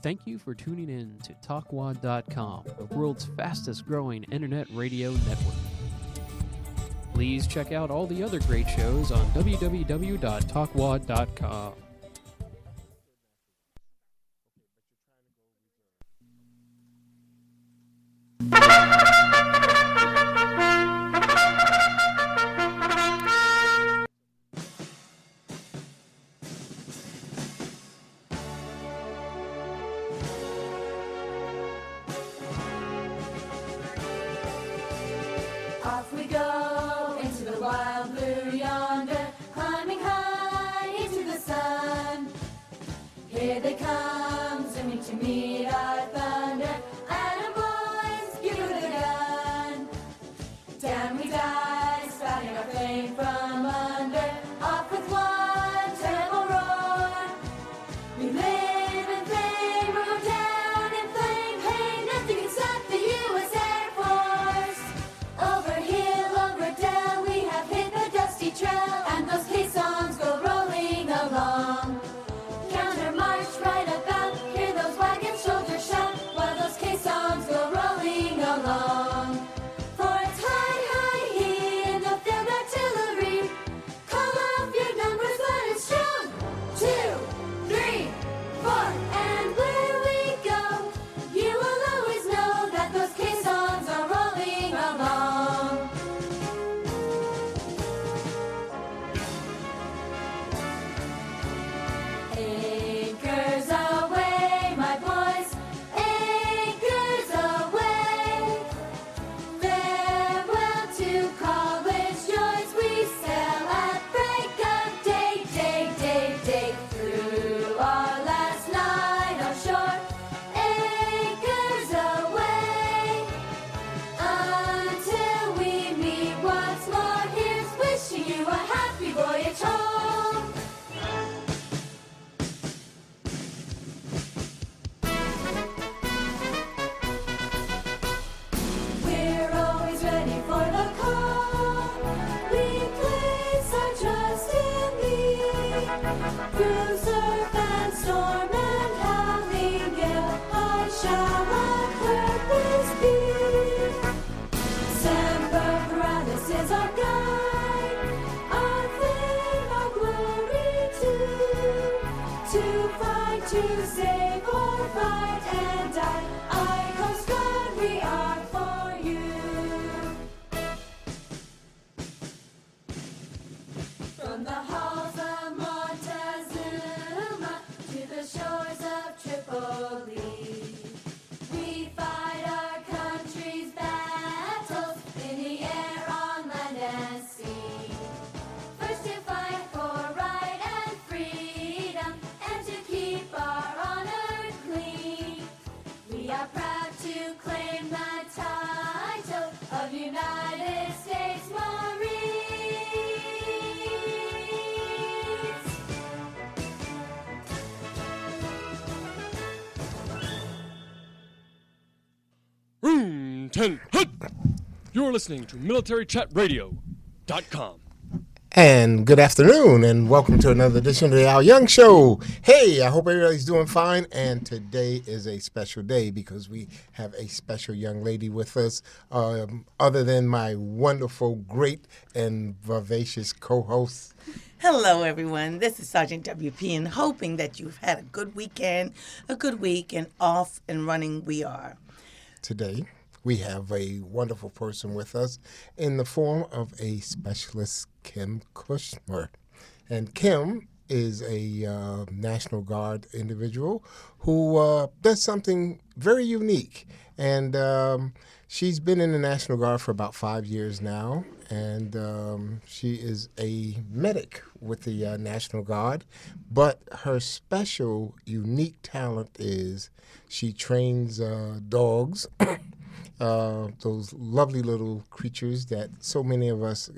Thank you for tuning in to Talkwad.com, the world's fastest growing internet radio network. Please check out all the other great shows on www.talkwad.com. Off we go into the wild blue yonder, climbing high into the sun. Here they come, zooming to meet our thunder. Atom boys, give it a gun. Down we dive, spouting our flame from under. Off with one terrible roar. We live in flame, we go down in flame. Hey, nothing can stop the U.S. Air Force. Over hill, over dell, we have hit the dusty trail, and those caissons go rolling along. Counter march right about, hear those wagons shoulder shout, while those caissons go rolling along. For it's high, high here in the field artillery. Call off your numbers, but it's strong. 2, 3, 4, and where we go, you will always know that those caissons are rolling along. Anchors away, my boys, anchors away. Farewell to college joys, we sail at break of day, day, day, day. Through our last night offshore, anchors away. Until we meet once more, here's wishing you a happy voyage home. We're always ready for the call. We place our trust in thee. Through surf and storm and howling gale, I shall our purpose be. Semper Paratus is our guide, our fame, our glory too. To fight, to save, or fight and die, I Coast Guard, we are for you. From the halls of Montezuma to the shores of Tripoli, we fight our country's battles in the air, on land and sea. First to fight for right and freedom, and to keep our honor clean. We are proud to claim the title of United States Marines. Room 10. Hut! You're listening to MilitaryChatRadio.com. And good afternoon, and welcome to another edition of the Al Young Show. Hey, I hope everybody's doing fine, and today is a special day because we have a special young lady with us, other than my wonderful, great, and vivacious co-host. Hello, everyone. This is Sergeant WP, and hoping that you've had a good weekend, a good week, and off and running we are. Today, we have a wonderful person with us in the form of a specialist, Kim Kushner. And Kim is a National Guard individual who does something very unique. And she's been in the National Guard for about 5 years now. And she is a medic with the National Guard. But her special, unique talent is she trains dogs. Those lovely little creatures that so many of us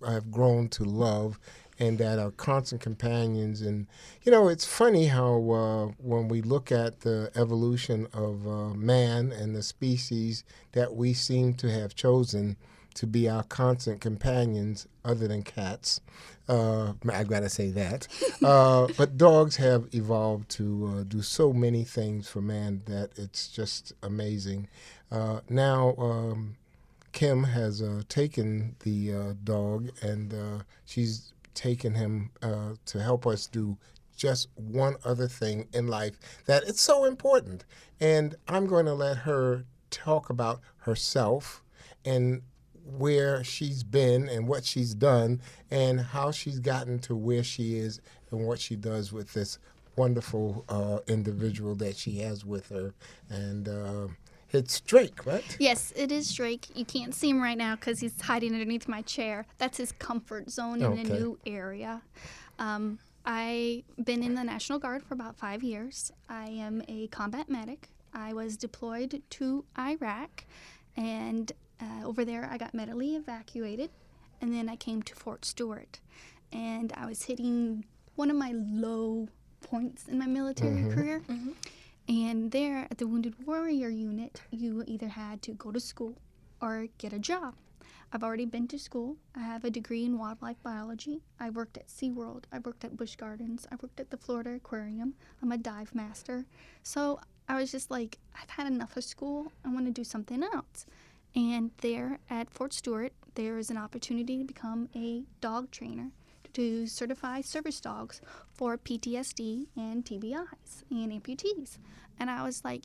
have grown to love and that are constant companions. And, you know, it's funny how when we look at the evolution of man and the species that we seem to have chosen to be our constant companions other than cats. I gotta say that. But dogs have evolved to do so many things for man that it's just amazing. Now, Kim has taken the dog, and she's taken him to help us do just one other thing in life that it's so important. And I'm going to let her talk about herself and where she's been and what she's done and how she's gotten to where she is and what she does with this wonderful individual that she has with her. And it's Drake, right? Yes, it is Drake. You can't see him right now because he's hiding underneath my chair. That's his comfort zone in a new area. I've been in the National Guard for about 5 years. I am a combat medic. I was deployed to Iraq, and over there I got medically evacuated, and then I came to Fort Stewart. And I was hitting one of my low points in my military career. And there at the Wounded Warrior Unit, you either had to go to school or get a job. I've already been to school. I have a degree in wildlife biology. I worked at SeaWorld. I worked at Busch Gardens. I worked at the Florida Aquarium. I'm a dive master. So I was just like, I've had enough of school. I want to do something else. And there at Fort Stewart, there is an opportunity to become a dog trainer, to certify service dogs for PTSD and TBIs and amputees. And I was like,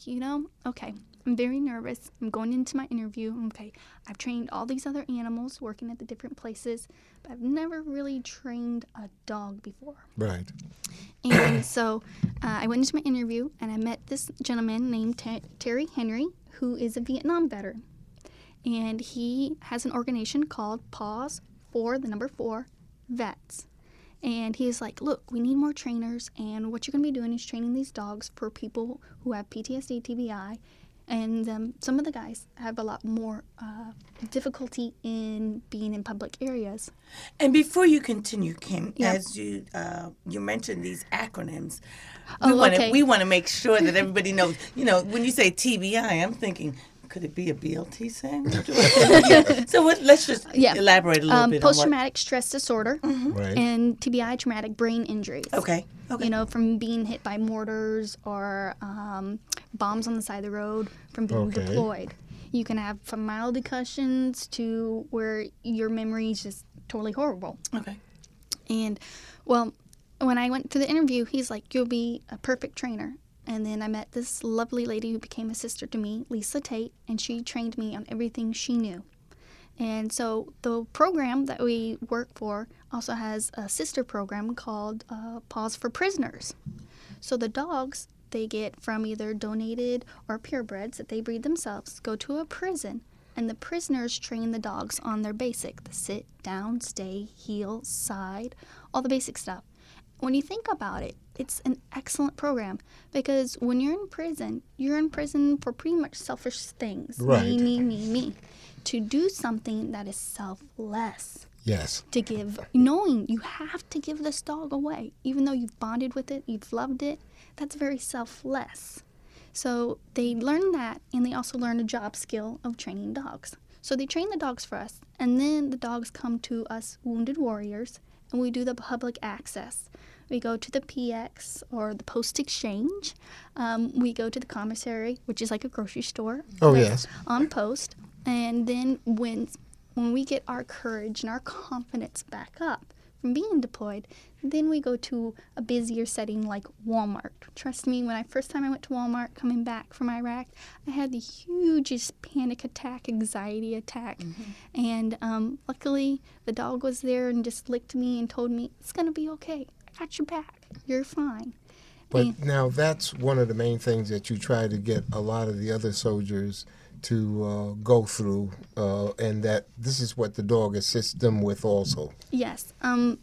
okay, I'm very nervous. I'm going into my interview. Okay, I've trained all these other animals working at the different places, but I've never really trained a dog before. Right. And so I went into my interview, and I met this gentleman named Terry Henry, who is a Vietnam veteran. And he has an organization called Paws for the number 4 Vets. And he's like, look, we need more trainers, and what you're going to be doing is training these dogs for people who have PTSD, TBI, and some of the guys have a lot more difficulty in being in public areas. And before you continue, Kim, as you mentioned these acronyms, we want to make sure that everybody knows. When you say TBI, I'm thinking, could it be a BLT sandwich? So let's just elaborate a little bit. Post-traumatic stress disorder Right. and TBI, traumatic brain injuries. Okay. From being hit by mortars or bombs on the side of the road, from being deployed. You can have from mild concussions to where your memory is just totally horrible. Okay. And, well, when I went to the interview, he's like, you'll be a perfect trainer. And then I met this lovely lady who became a sister to me, Lisa Tate, and she trained me on everything she knew. And so the program that we work for also has a sister program called Paws for Prisoners. So the dogs they get from either donated or purebreds that they breed themselves go to a prison, and the prisoners train the dogs on their basic, the sit, down, stay, heel, side, all the basic stuff. When you think about it, it's an excellent program because when you're in prison for pretty much selfish things. Right. Me. To do something that is selfless. Yes. To give, knowing you have to give this dog away, even though you've bonded with it, you've loved it, that's very selfless. So they learn that, and they also learn a job skill of training dogs. So they train the dogs for us, and then the dogs come to us Wounded Warriors, and we do the public access. We go to the PX or the Post Exchange. We go to the commissary, which is like a grocery store. Oh, yes. On post. And then when we get our courage and our confidence back up from being deployed, then we go to a busier setting like Walmart. Trust me, when first time I went to Walmart coming back from Iraq, I had the hugest panic attack, anxiety attack. And luckily, the dog was there and just licked me and told me, it's going to be okay. I got your back. You're fine. But now that's one of the main things that you try to get a lot of the other soldiers to go through, and that this is what the dog assists them with also. Yes. For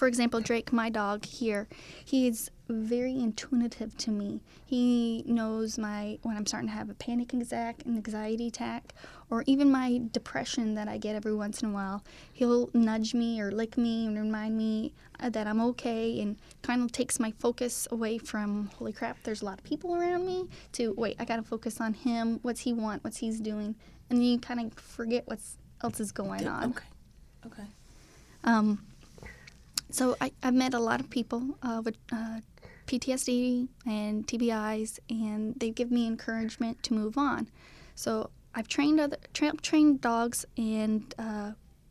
example, Drake, my dog here, he is very intuitive to me. He knows when I'm starting to have a panic attack, an anxiety attack, or even my depression that I get every once in a while. He'll nudge me or lick me and remind me that I'm okay, and kind of takes my focus away from, holy crap, there's a lot of people around me, to, wait, I got to focus on him, what's he want, what's he's doing, and you kind of forget what else is going on. Okay. So I've met a lot of people with PTSD and TBIs, and they give me encouragement to move on. So I've trained dogs, and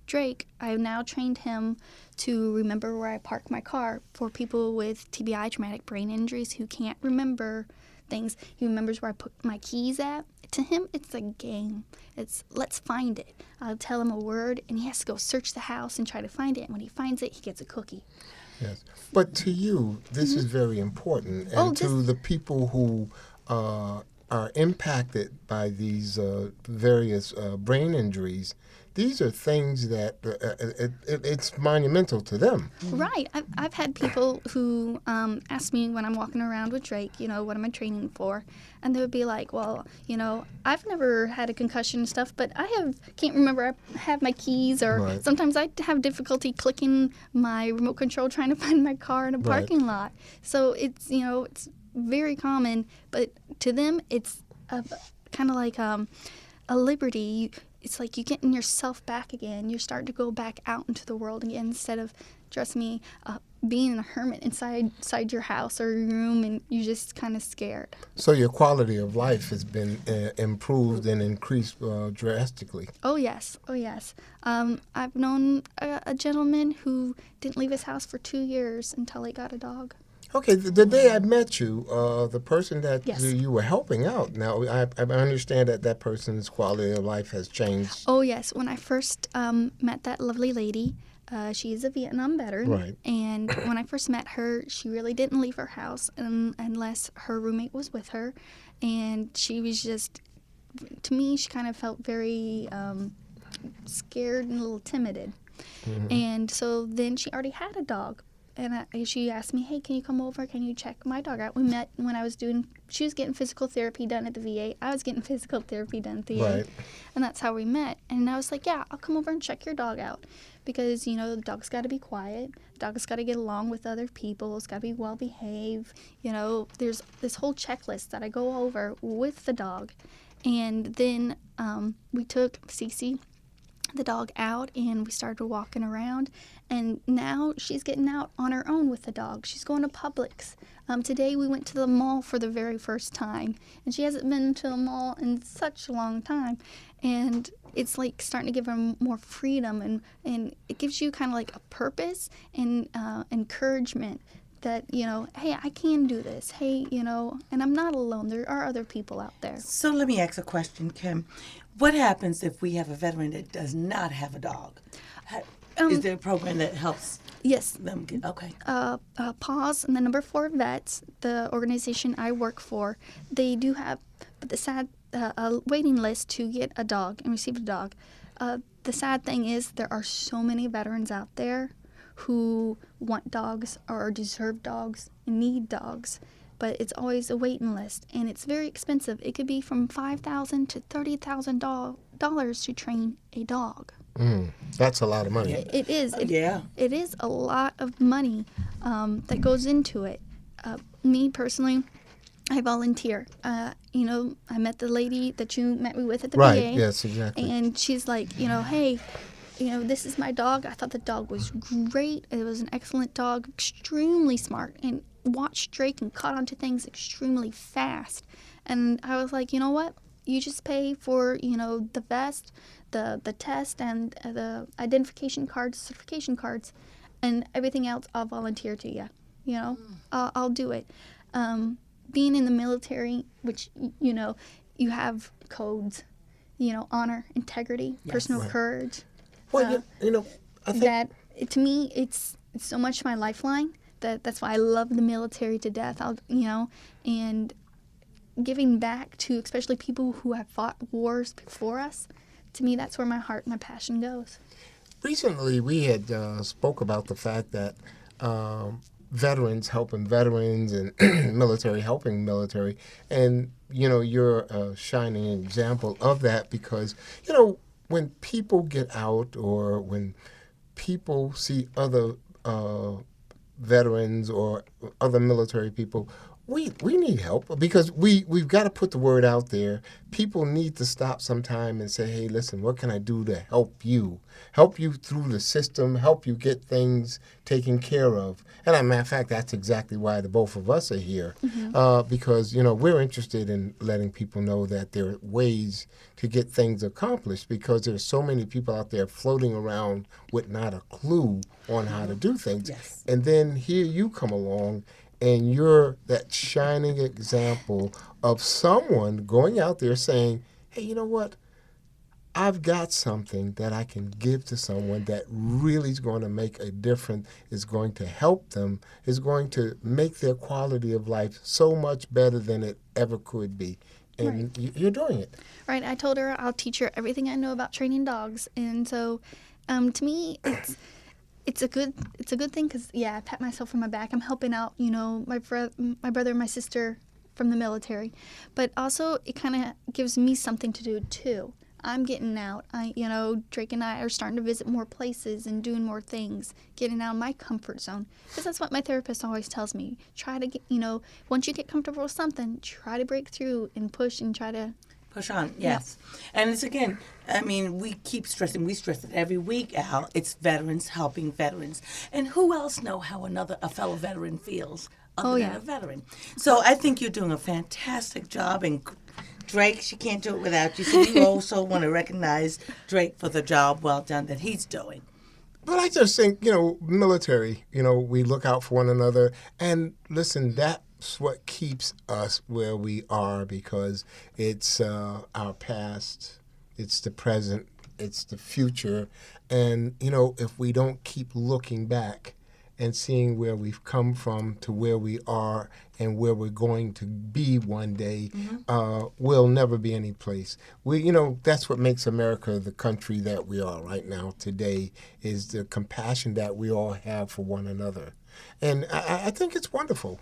Drake, I've now trained him to remember where I park my car. For people with TBI, traumatic brain injuries, who can't remember things, he remembers where I put my keys at. To him, it's a game. It's let's find it. I'll tell him a word, and he has to go search the house and try to find it. And when he finds it, he gets a cookie. Yes. But to you, this is very important. And to the people who are impacted by these various brain injuries, these are things that it's monumental to them. Right. I've had people who ask me when I'm walking around with Drake, what am I training for? And they would be like, well, I've never had a concussion and stuff, but can't remember I have my keys, or sometimes I have difficulty clicking my remote control trying to find my car in a parking lot. So it's, it's very common, but to them it's kind of like a liberty. It's like you're getting yourself back again. You're starting to go back out into the world again instead of, trust me, being a hermit inside your house or your room, and you're just kind of scared. So your quality of life has been improved and increased drastically. Oh, yes. I've known a gentleman who didn't leave his house for 2 years until he got a dog. Okay, the day I met you, the person that you were helping out, now I understand that person's quality of life has changed. Oh, yes. When I first met that lovely lady, she is a Vietnam veteran. Right. And when I first met her, she really didn't leave her house unless her roommate was with her. And she was just, to me, she kind of felt very scared and a little timid. Mm-hmm. And so then she already had a dog. And she asked me, hey, can you come over? Can you check my dog out? We met when she was getting physical therapy done at the VA. I was getting physical therapy done at the VA. Right. And that's how we met. And I was like, yeah, I'll come over and check your dog out. Because, the dog's got to be quiet. The dog's got to get along with other people. It's got to be well behaved. There's this whole checklist that I go over with the dog. And then we took Cece, the dog, out, and we started walking around, and now she's getting out on her own with the dog. She's going to Publix. Today we went to the mall for the very first time, and she hasn't been to the mall in such a long time, and it's like starting to give her more freedom, and it gives you kind of like a purpose and encouragement that, hey, I can do this. Hey, and I'm not alone. There are other people out there. So let me ask a question, Kim. What happens if we have a veteran that does not have a dog? Is there a program that helps them get, okay. PAWS and the number 4 Vets, the organization I work for, they do have a waiting list to get a dog and receive a dog. The sad thing is there are so many veterans out there who want dogs or deserve dogs and need dogs. But it's always a waiting list, and it's very expensive. It could be from $5,000 to $30,000 to train a dog. That's a lot of money. It is. It is a lot of money that goes into it. Me personally, I volunteer. I met the lady that you met me with at the VA. Right. Yes, exactly. And she's like, hey, this is my dog. I thought the dog was great. It was an excellent dog, extremely smart, and watched Drake and caught onto things extremely fast. And I was like, you know what? You just pay for, the vest, the test, and the identification cards, certification cards, and everything else I'll volunteer to you. I'll do it. Being in the military, which, you have codes, honor, integrity, personal courage. Well, I think that, to me, it's so much my lifeline. That's why I love the military to death. And giving back to especially people who have fought wars before us. To me, that's where my heart and my passion goes. Recently, we had spoke about the fact that veterans helping veterans and military helping military, and you're a shining example of that because when people get out or when people see other veterans or other military people we need help because we've got to put the word out there. People need to stop sometime and say, hey, listen, what can I do to help you? Help you through the system, help you get things taken care of. And as a matter of fact, that's exactly why the both of us are here. Because, we're interested in letting people know that there are ways to get things accomplished because there's so many people out there floating around with not a clue on how to do things. Yes. And then here you come along and you're that shining example of someone going out there saying, hey, you know what? I've got something that I can give to someone that really is going to make a difference, is going to help them, is going to make their quality of life so much better than it ever could be. And you're doing it. Right. I told her I'll teach her everything I know about training dogs. And so to me, it's a good thing because, I pat myself on my back. I'm helping out, my brother and my sister from the military. But also it kind of gives me something to do, too. I'm getting out. Drake and I are starting to visit more places and doing more things, getting out of my comfort zone. Because that's what my therapist always tells me. Try to get, once you get comfortable with something, try to break through and push and try to push on, yes. Yeah. And it's, again, we keep stressing. We stress it every week, Al. It's veterans helping veterans. And who else know how a fellow veteran feels other than a veteran? So I think you're doing a fantastic job. And Drake, she can't do it without you. So you also want to recognize Drake for the job well done that he's doing. But I just think, military, we look out for one another. And listen, that's what keeps us where we are because it's our past, it's the present, it's the future. And, if we don't keep looking back and seeing where we've come from to where we are and where we're going to be one day, we'll never be any place. That's what makes America the country that we are right now today, is the compassion that we all have for one another. And I think it's wonderful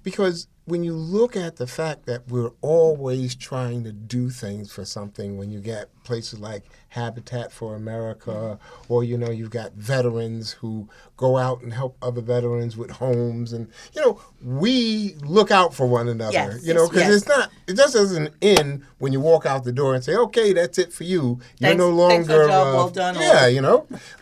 because when you look at the fact that we're always trying to do things for something, when you get places like Habitat for America, or, you've got veterans who go out and help other veterans with homes, and, we look out for one another, because it just doesn't end when you walk out the door and say, okay, that's it for you. You're no longer, thanks for a job well done. It's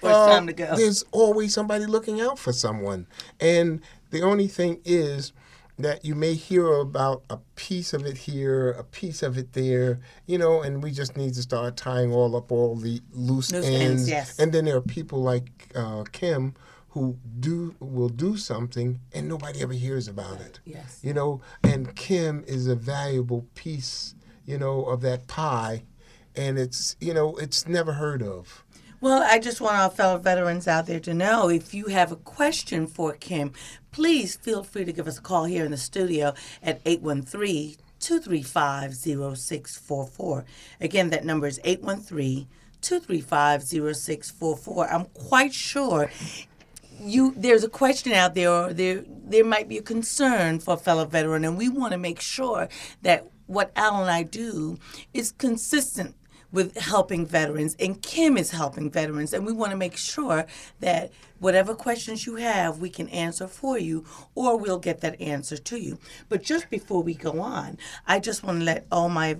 time to go. There's always somebody looking out for someone. And the only thing is that you may hear about a piece of it here, a piece of it there, and we just need to start tying all the loose ends. Yes. And then there are people like Kim who will do something and nobody ever hears about it. Yes. And Kim is a valuable piece, of that pie, and it's never heard of. Well, I just want our fellow veterans out there to know, if you have a question for Kim, please feel free to give us a call here in the studio at 813-235-0644. Again, that number is 813-235-0644. I'm quite sure there's a question out there, or there might be a concern for a fellow veteran, and we want to make sure that what Al and I do is consistent with helping veterans, and Kim is helping veterans, and we want to make sure that whatever questions you have, we can answer for you, or we'll get that answer to you. But just before we go on, I just want to let all my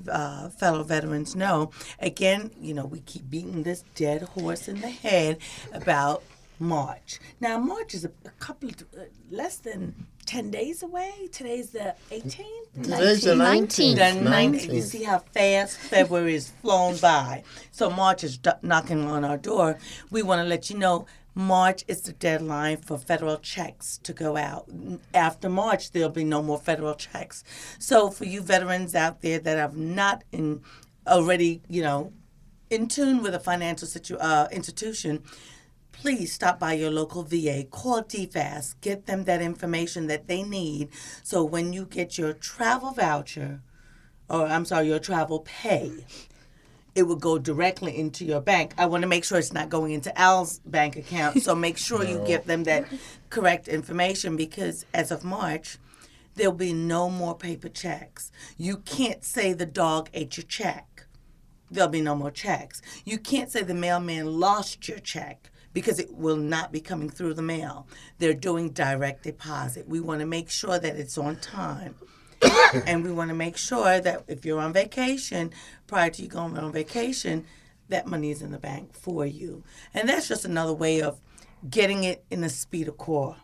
fellow veterans know, again, we keep beating this dead horse in the head about March. Now, March is a couple of, less than 10 days away. Today's the 18th? Today's the 19th. The 19th. You see how fast February is flown by. So March is knocking on our door. We want to let you know March is the deadline for federal checks to go out. After March, there'll be no more federal checks. So for you veterans out there that have not already, in tune with a financial institution, please stop by your local VA, call DFAS, get them that information that they need, so when you get your travel voucher, your travel pay, it will go directly into your bank. I want to make sure it's not going into Al's bank account, so make sure you give them that correct information, because as of March, there'll be no more paper checks. You can't say the dog ate your check. There'll be no more checks. You can't say the mailman lost your check, because it will not be coming through the mail. They're doing direct deposit. We want to make sure that it's on time. And we want to make sure that if you're on vacation, prior to you going on vacation, that money is in the bank for you. And that's just another way of getting it in the speed of core.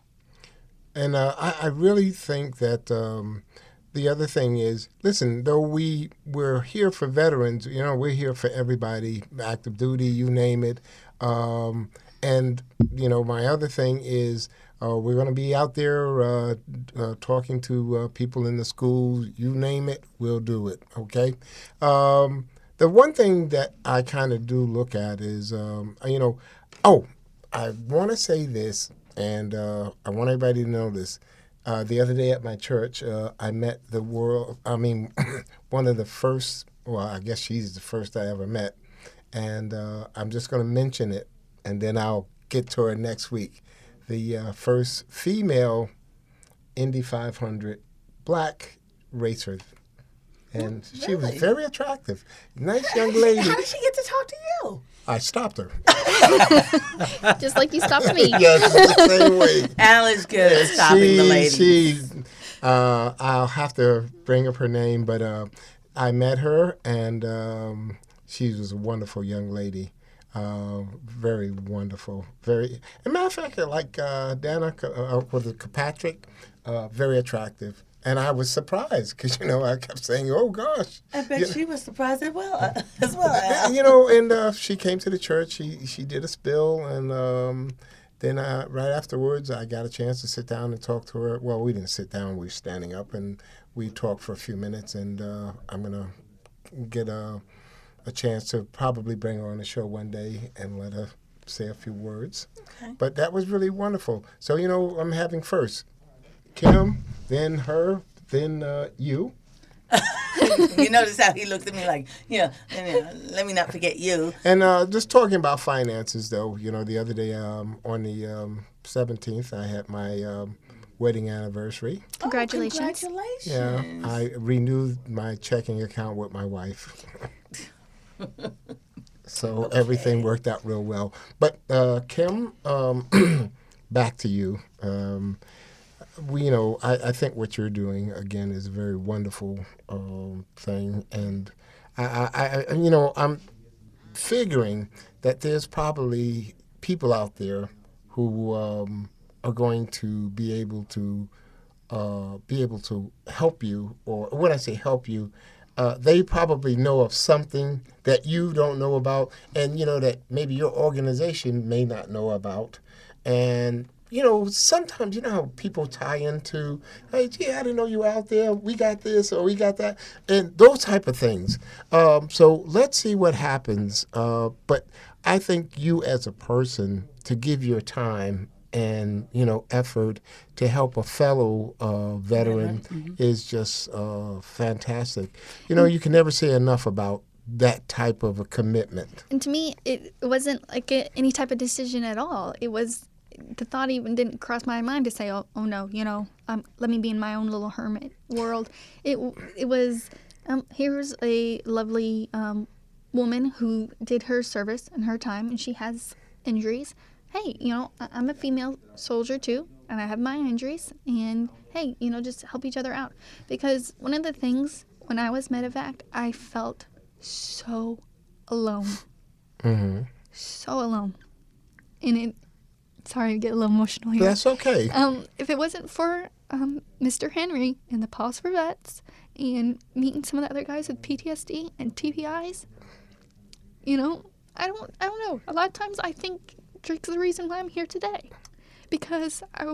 And I really think that the other thing is, listen, though we're here for veterans, we're here for everybody, active duty, you name it. And, my other thing is we're going to be out there talking to people in the schools, you name it, we'll do it, okay? The one thing that I kind of do look at is, I want to say this, and I want everybody to know this. The other day at my church, I met one of the first, well, I guess she's the first I ever met, and I'm just going to mention it, and then I'll get to her next week. The first female Indy 500 black racer. And she was very attractive. Nice young lady. How did she get to talk to you? I stopped her. Just like you stopped me. Yes, the same way. Al is good at stopping the ladies. I'll have to bring up her name, but I met her, and she was a wonderful young lady. Very wonderful. As a matter of fact, like Dana, Kirkpatrick, very attractive. And I was surprised because, I kept saying, oh, gosh. I bet she was surprised as well. Al. And she came to the church. She did a spill. And then right afterwards, I got a chance to sit down and talk to her. Well, we didn't sit down. We were standing up. And we talked for a few minutes. And I'm going to get a chance to probably bring her on the show one day and let her say a few words. Okay. But that was really wonderful. So, I'm having first Kim, then her, then you. You notice how he looked at me like, let me not forget you. And just talking about finances, though, the other day on the 17th, I had my wedding anniversary. Congratulations. Congratulations. Yeah, I renewed my checking account with my wife. So everything worked out real well. But Kim, back to you. I think what you're doing again is a very wonderful thing, and I'm figuring that there's probably people out there who are going to be able to help you, or when I say help you, they probably know of something that you don't know about, and that maybe your organization may not know about, and sometimes how people tie into, hey, gee, I didn't know you were out there. We got this or we got that, and those type of things. So let's see what happens. But I think you as a person, to give your time and effort to help a fellow veteran is just fantastic. You can never say enough about that type of a commitment. And to me, it wasn't like any type of decision at all. It was. The thought even didn't cross my mind to say, oh no, let me be in my own little hermit world. It was, here's a lovely woman who did her service and her time, and she has injuries. Hey, I'm a female soldier too, and I have my injuries, and hey, just help each other out. Because one of the things, when I was medevac, I felt so alone. Mm-hmm. So alone. And sorry to get a little emotional here. That's okay. If it wasn't for Mr. Henry and the Pause for Vets and meeting some of the other guys with PTSD and TBIs, I don't know. A lot of times I think Drake's the reason why I'm here today, because I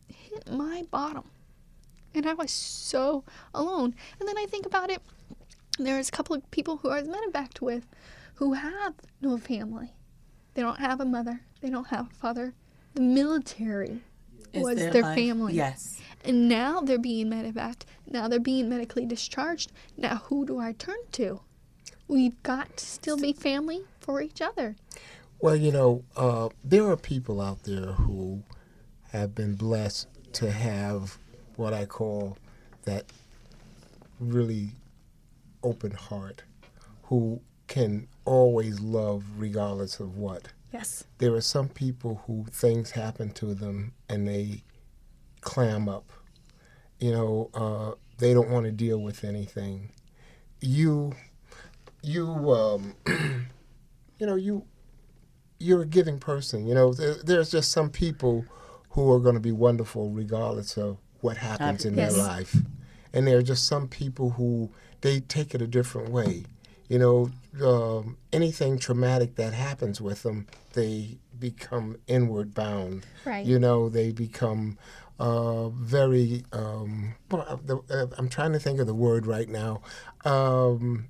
hit my bottom and I was so alone. And then I think about it. There's a couple of people who I was medevaced with who have no family. They don't have a mother. They don't have a father. The military was their family. Yes. And now they're being medevaced. Now they're being medically discharged. Now who do I turn to? We've got to still be family for each other. Well, there are people out there who have been blessed to have what I call that really open heart, who can always love regardless of what. Yes. There are some people who things happen to them and they clam up. You know, they don't want to deal with anything. You're a giving person. You know, there's just some people who are going to be wonderful regardless of what happens in their life. And there are just some people who, they take it a different way. You know, anything traumatic that happens with them, they become inward bound. Right. You know, they become very, I'm trying to think of the word right now. You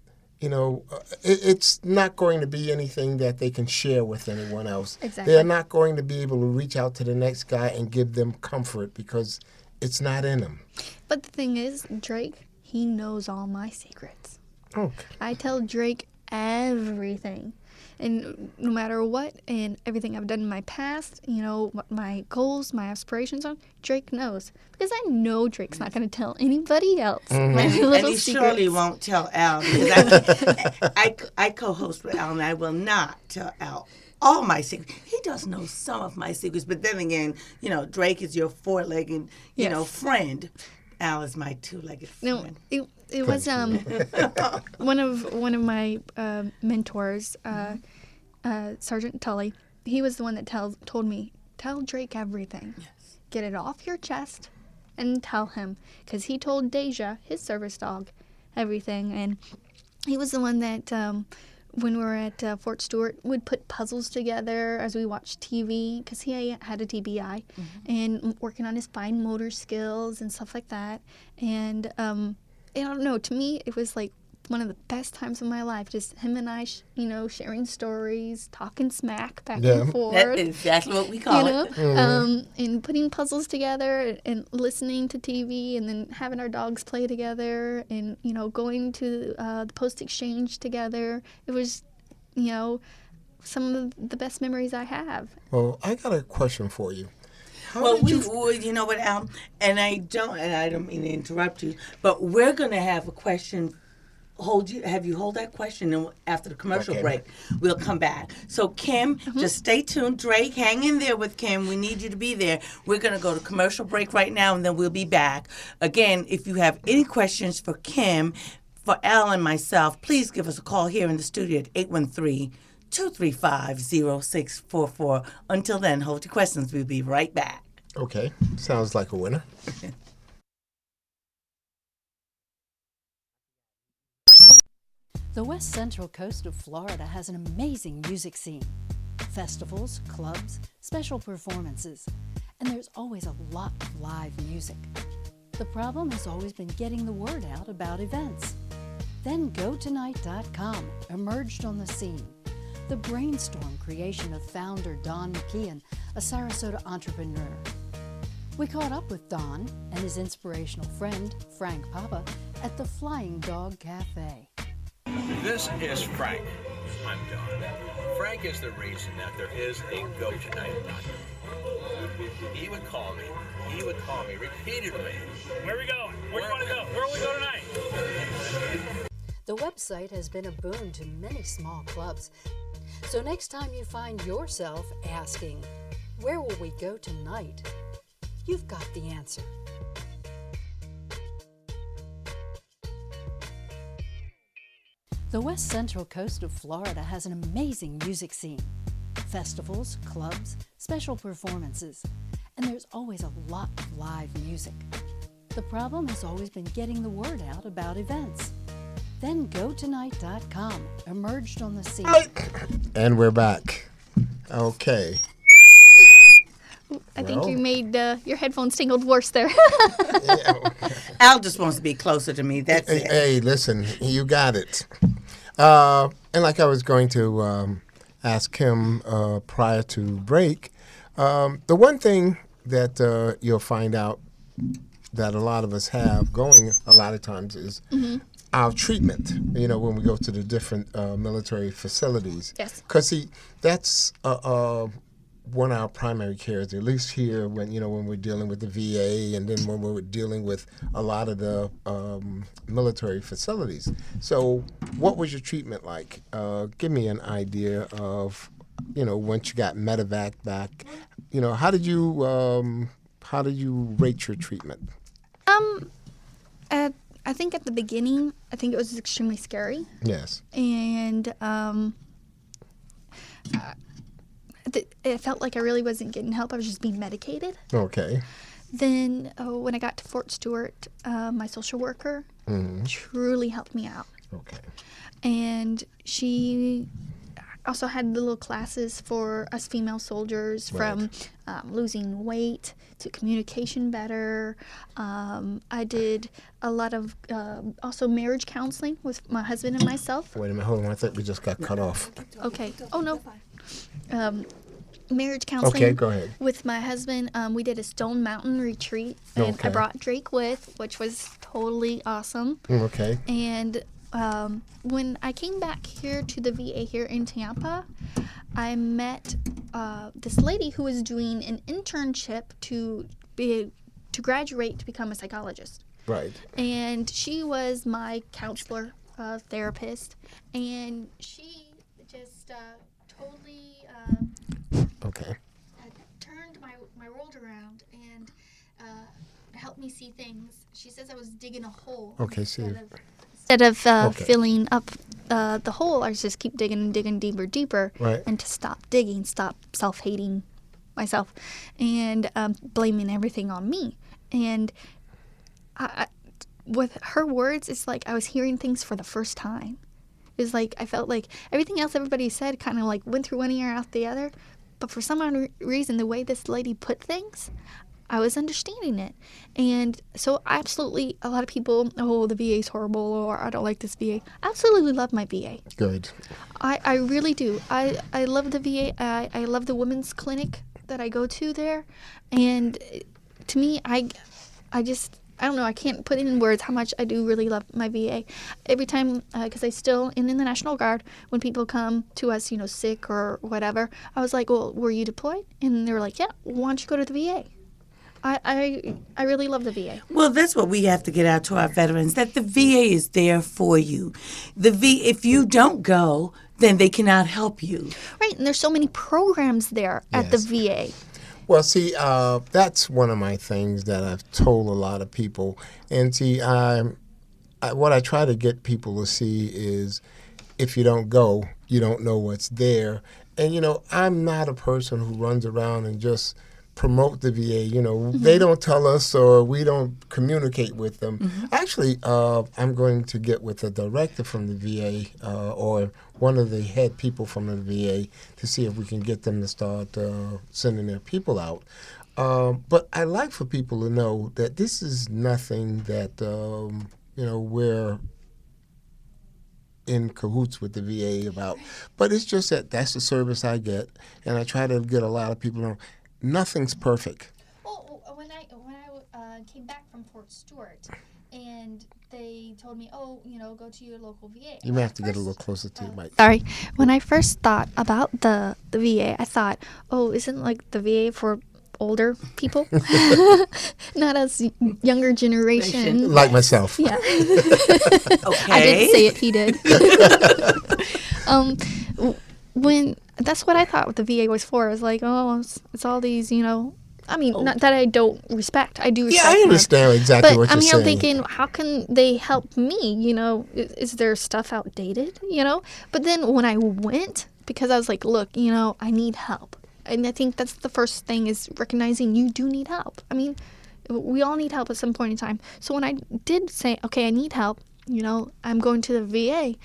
know, it's not going to be anything that they can share with anyone else. Exactly. They're not going to be able to reach out to the next guy and give them comfort because it's not in them. But the thing is, Drake, he knows all my secrets. Okay. I tell Drake everything. And no matter what, and everything I've done in my past, you know, what my goals, my aspirations are, Drake knows. Because I know Drake's not going to tell anybody else. Mm-hmm. My little and he secrets. surely won't tell Al. Because I co-host with Al, and I will not tell Al all my secrets. He does know some of my secrets, but then again, you know, Drake is your four-legged, you know, friend. Al is my two-legged friend. No, it was one of my mentors, Sergeant Tully. He was the one that told me, tell Drake everything. Yes. Get it off your chest and tell him, because he told Deja, his service dog, everything, and he was the one that when we were at Fort Stewart would put puzzles together as we watched TV, because he had a TBI, and working on his fine motor skills and stuff like that. And I don't know, to me it was like one of the best times of my life, just him and I, you know, sharing stories, talking smack back and forth. That's exactly what we call it. And putting puzzles together and listening to TV, and then having our dogs play together, and, you know, going to the post exchange together. It was, you know, some of the best memories I have. Well, I got a question for you. You know what, Al? And I don't mean to interrupt you, but we're going to have a question. Have you hold that question, and after the commercial break, we'll come back. So, Kim, just stay tuned. Drake, hang in there with Kim. We need you to be there. We're going to go to commercial break right now, and then we'll be back. Again, if you have any questions for Kim, for Al and myself, please give us a call here in the studio at 813-235-0644. Until then, hold your questions. We'll be right back. Okay. Sounds like a winner. The West Central coast of Florida has an amazing music scene. Festivals, clubs, special performances, and there's always a lot of live music. The problem has always been getting the word out about events. Then GoTonight.com emerged on the scene. The brainstorm creation of founder Don McKeon, a Sarasota entrepreneur. We caught up with Don and his inspirational friend, Frank Papa, at the Flying Dog Cafe. This is Frank. I'm Don. Frank is the reason that there is a GoTonight.com. He would call me repeatedly. Where are we going? Where do you want to go? Where will we go tonight? The website has been a boon to many small clubs. So next time you find yourself asking, where will we go tonight? You've got the answer. The West Central coast of Florida has an amazing music scene. Festivals, clubs, special performances, and there's always a lot of live music. The problem has always been getting the word out about events. Then GoTonight.com emerged on the scene. And we're back. Okay. I think you made your headphones tingled worse there. Al just wants to be closer to me. That's it. Hey, listen, you got it. And like I was going to ask Kim prior to break, the one thing that you'll find out that a lot of us have going a lot of times is our treatment, you know, when we go to the different military facilities. Yes. Because, see, that's one of our primary cares, at least here when, you know, when we're dealing with the VA and then when we're dealing with a lot of the military facilities. So what was your treatment like? Give me an idea of once you got medevac back, how did you rate your treatment? I think at the beginning, I think it was extremely scary. Yes. And it felt like I really wasn't getting help. I was just being medicated. Okay. Then when I got to Fort Stewart, my social worker truly helped me out. Okay. And she also had little classes for us female soldiers, from losing weight to communication better. I did a lot of also marriage counseling with my husband and myself. Wait a minute, hold on. I think we just got cut off. Okay. Oh, no. Marriage counseling. Okay, go ahead. With my husband, we did a Stone Mountain retreat, and I brought Drake with, which was totally awesome. Okay. And when I came back here to the VA here in Tampa, I met this lady who was doing an internship to graduate to become a psychologist. Right. And she was my counselor, therapist, and she just totally turned my world around and helped me see things. She says I was digging a hole. Okay, Instead of filling up the hole, I just keep digging and digging deeper, right. And to stop digging, stop self-hating myself, and blaming everything on me. And I, with her words, it's like I was hearing things for the first time. It was like I felt like everything else everybody said kind of like went through one ear out the other, but for some reason, the way this lady put things, I was understanding it. And so absolutely, a lot of people, oh, the VA's horrible, or I don't like this VA. I absolutely love my VA. Good. I really do. I love the VA. I love the women's clinic that I go to there. And to me, I don't know, I can't put in words how much I do really love my VA. Every time, because I still, in the National Guard, when people come to us, sick or whatever, I was like, well, were you deployed? And they were like, yeah, why don't you go to the VA? I really love the VA. Well, that's what we have to get out to our veterans, that the VA is there for you. If you don't go, then they cannot help you. Right, and there's so many programs there at the VA. Well, see, that's one of my things that I've told a lot of people. And see, what I try to get people to see is if you don't go, you don't know what's there. And, I'm not a person who runs around and just promote the VA. They don't tell us or we don't communicate with them. Actually, I'm going to get with a director from the VA or one of the head people from the VA to see if we can get them to start sending their people out. But I like for people to know that this is nothing that, we're in cahoots with the VA about. But it's just that that's the service I get, and I try to get a lot of people to know nothing's perfect. Well, when I came back from Fort Stewart, and they told me, go to your local VA. You may have to get a little closer to your mic. Sorry. When I first thought about the VA, I thought, isn't like the VA for older people? Not us younger generation. Like myself. Yeah. Okay. I didn't say it, he did. When that's what I thought what the VA was for. I was like, it's all these, not that I don't respect. I do respect. Yeah, I understand exactly what you're saying. But I'm thinking, how can they help me? Is their stuff outdated? But then when I went, because I was like, look, I need help. And I think that's the first thing is recognizing you do need help. I mean, we all need help at some point in time. So when I did say, okay, I need help, I'm going to the VA,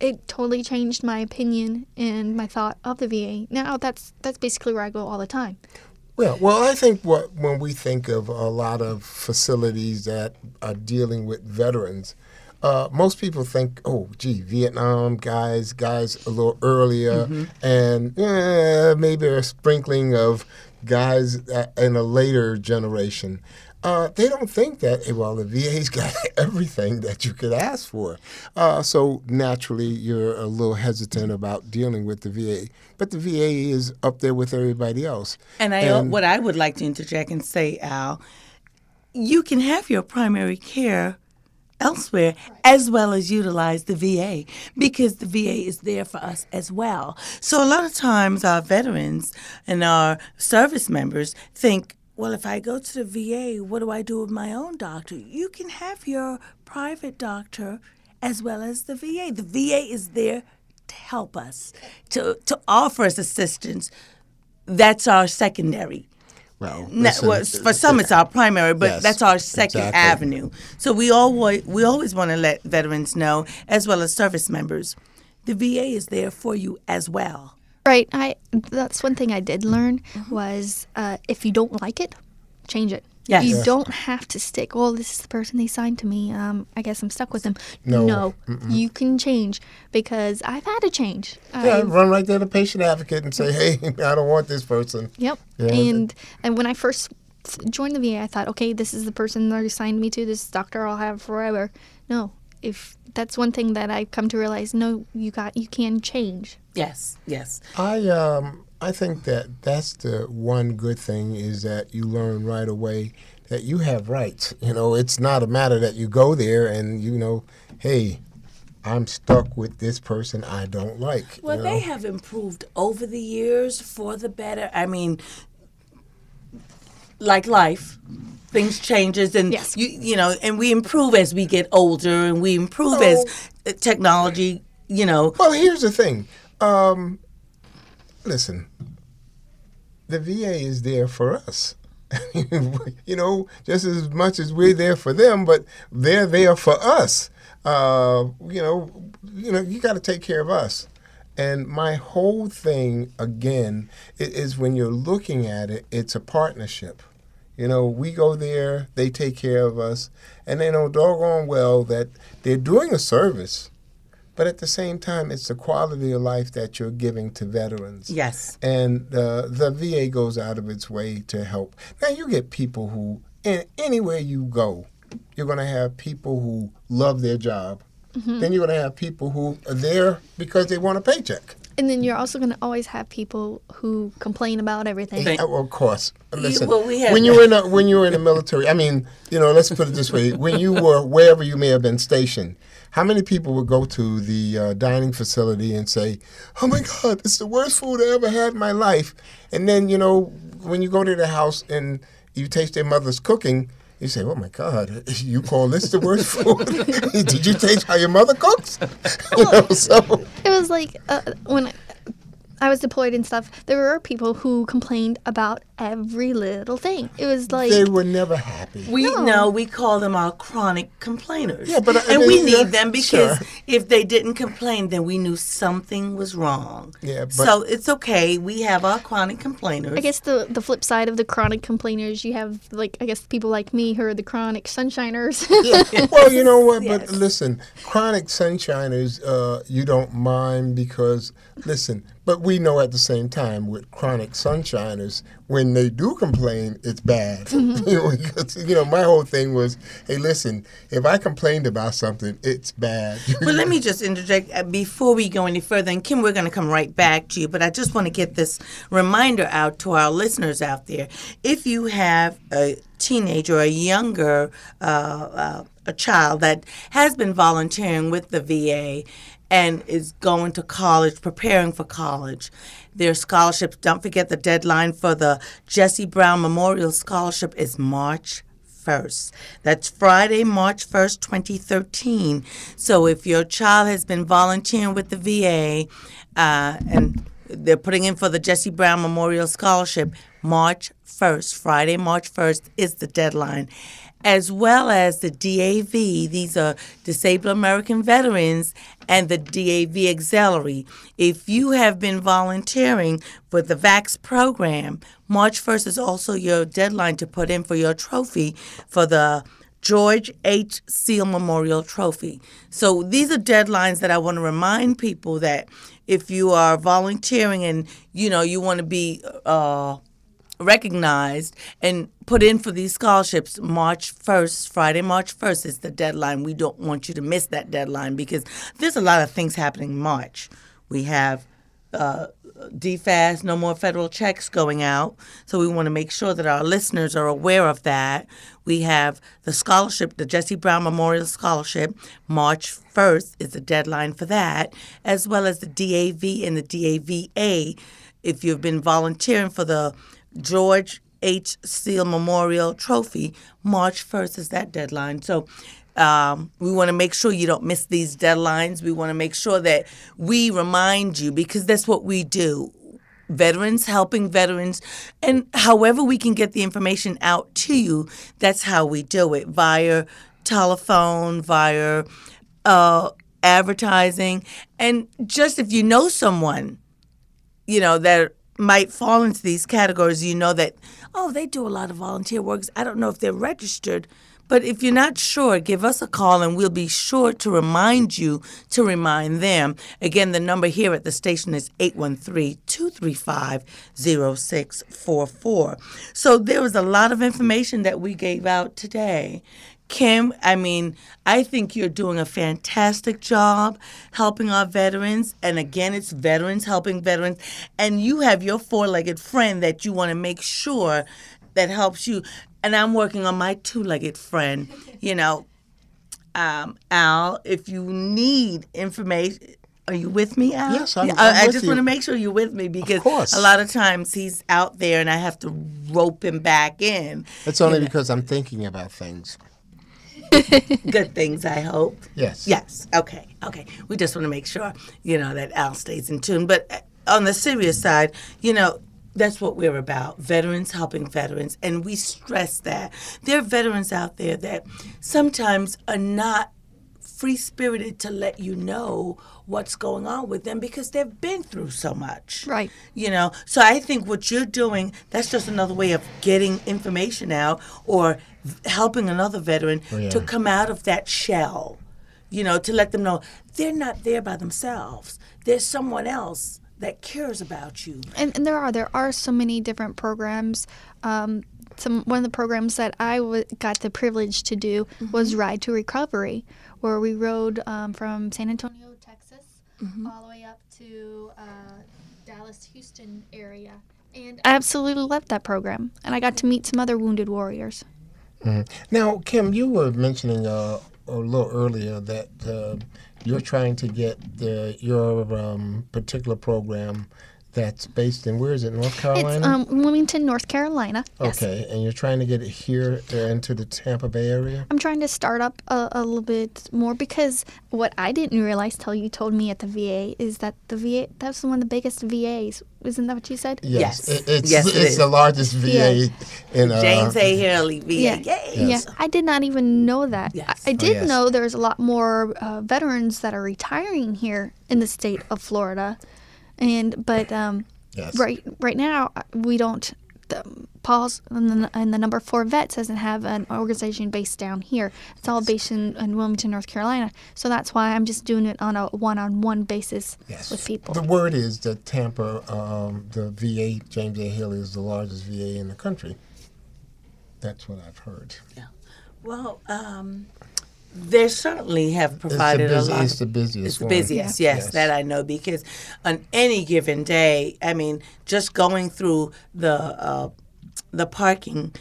it totally changed my opinion and my thought of the VA. Now that's basically where I go all the time. Well, I think when we think of a lot of facilities that are dealing with veterans, most people think, Vietnam guys a little earlier, and maybe a sprinkling of guys in a later generation. They don't think that, the VA's got everything that you could ask for. So naturally, you're a little hesitant about dealing with the VA. But the VA is up there with everybody else. And what I would like to interject and say, Al, you can have your primary care elsewhere, as well as utilize the VA, because the VA is there for us as well. So a lot of times our veterans and our service members think, well, if I go to the VA, what do I do with my own doctor? You can have your private doctor as well as the VA. The VA is there to help us, to offer us assistance. That's our secondary. Well, for some it's our primary, but yes, that's our second exactly. avenue. So we always want to let veterans know, as well as service members, the VA is there for you as well. Right. That's one thing I did learn was if you don't like it, change it. Yes. You don't have to stick, oh, this is the person they signed to me. I guess I'm stuck with them. No. You can change, because I've had to change. Run right there to patient advocate and say, hey, I don't want this person. Yep. Yeah. And when I first joined the VA, I thought, okay, this is the person they assigned me to, this doctor I'll have forever. No. If that's one thing that I've come to realize, no, you can change. Yes. I think that's the one good thing, is that you learn right away that you have rights. It's not a matter that you go there and hey, I'm stuck with this person I don't like. Well, they have improved over the years for the better. I mean, like life, things changes, and yes. and we improve as we get older, and we improve as technology. Well, here's the thing. Listen, the VA is there for us. Just as much as we're there for them, but they're there for us. You got to take care of us. And my whole thing, again, is when you're looking at it, it's a partnership. We go there, they take care of us, and they know doggone well that they're doing a service. But at the same time, it's the quality of life that you're giving to veterans. Yes. And the VA goes out of its way to help. Now, you get people who, anywhere you go, you're going to have people who love their job. Mm-hmm. Then you're going to have people who are there because they want a paycheck. And then you're also going to always have people who complain about everything. Well, of course. Listen, when you were in the military, I mean, let's put it this way. When you were wherever you may have been stationed, how many people would go to the dining facility and say, oh, my God, it's the worst food I ever had in my life? And then, when you go to the house and you taste their mother's cooking, you say, oh, my God, you call this the worst food? Did you taste how your mother cooks? So it was like when I was deployed and stuff, there were people who complained about every little thing. It was like they were never happy. We call them our chronic complainers. Yeah, but we need them because if they didn't complain, then we knew something was wrong. Yeah, but so it's okay. We have our chronic complainers. I guess the flip side of the chronic complainers, you have people like me who are the chronic sunshiners. Yeah. Well, you know what? Yes. But listen, chronic sunshiners, you don't mind because listen. But we know at the same time with chronic sunshiners, when they do complain, it's bad. Mm-hmm. My whole thing was, hey, listen, if I complained about something, it's bad. Well, let me just interject before we go any further. And Kim, we're going to come right back to you. But I just want to get this reminder out to our listeners out there. If you have a teenager or a younger a child that has been volunteering with the VA and is going to college, preparing for college. Their scholarships, don't forget the deadline for the Jesse Brown Memorial Scholarship is March 1st. That's Friday, March 1st, 2013. So if your child has been volunteering with the VA and they're putting in for the Jesse Brown Memorial Scholarship, March 1st, Friday, March 1st is the deadline. As well as the DAV, these are Disabled American Veterans, and the DAV Auxiliary. If you have been volunteering for the VAX program, March 1st is also your deadline to put in for your trophy for the George H. Seal Memorial Trophy. So these are deadlines that I want to remind people that if you are volunteering and, you want to be recognized and put in for these scholarships, March 1st, Friday, March 1st is the deadline. We don't want you to miss that deadline because there's a lot of things happening in March. We have DFAS, no more federal checks going out. So we want to make sure that our listeners are aware of that. We have the scholarship, the Jesse Brown Memorial Scholarship. March 1st is the deadline for that, as well as the DAV and the DAVA. If you've been volunteering for the George H. Steele Memorial Trophy, March 1st is that deadline. So we want to make sure you don't miss these deadlines. We want to make sure that we remind you, because that's what we do. Veterans, helping veterans, and however we can get the information out to you, that's how we do it, via telephone, via advertising. And just if you know someone, that might fall into these categories, that, they do a lot of volunteer work. I don't know if they're registered. But if you're not sure, give us a call and we'll be sure to remind you to remind them. Again, the number here at the station is 813-235-0644. So there was a lot of information that we gave out today. Kim, I think you're doing a fantastic job helping our veterans. And again, it's veterans helping veterans. And you have your four-legged friend that you want to make sure that helps you. And I'm working on my two-legged friend, Al, if you need information. Are you with me, Al? Yes, I'm I with just you. want to make sure you're with me, because a lot of times he's out there and I have to rope him back in. It's only because I'm thinking about things. Good things, I hope. Yes. Yes. Okay. We just want to make sure, that Al stays in tune. But on the serious side, that's what we're about, veterans helping veterans. And we stress that. There are veterans out there that sometimes are not free-spirited to let you know what's going on with them because they've been through so much. Right. So I think what you're doing, that's just another way of getting information out or helping another veteran to come out of that shell, to let them know they're not there by themselves. There's someone else that cares about you. And there are so many different programs. One of the programs that I got the privilege to do was Ride to Recovery, where we rode from San Antonio, Texas, all the way up to Dallas, Houston area. And I absolutely loved that program. And I got to meet some other wounded warriors. Now, Kim, you were mentioning a little earlier that you're trying to get your particular program that's based in, where is it, North Carolina? It's Wilmington, North Carolina. Okay, yes. And you're trying to get it here into the Tampa Bay area? I'm trying to start up a little bit more, because what I didn't realize till you told me at the VA is that the VA, that's one of the biggest VAs. Isn't that what you said? Yes. It's the largest VA in James A. Haley VA. Yeah. Yes. Yeah, I did not even know that. Yes. I did know there's a lot more veterans that are retiring here in the state of Florida. But right now we don't. Paul's and the number 4 Vets doesn't have an organization based down here. It's all based in Wilmington, North Carolina. So that's why I'm just doing it on a one-on-one basis with people. The word is that Tampa, the VA, James A. Haley, is the largest VA in the country. That's what I've heard. Yeah. Well, they certainly have provided a lot. It's the busiest. It's the busiest, yes, that I know, because on any given day, just going through the parking,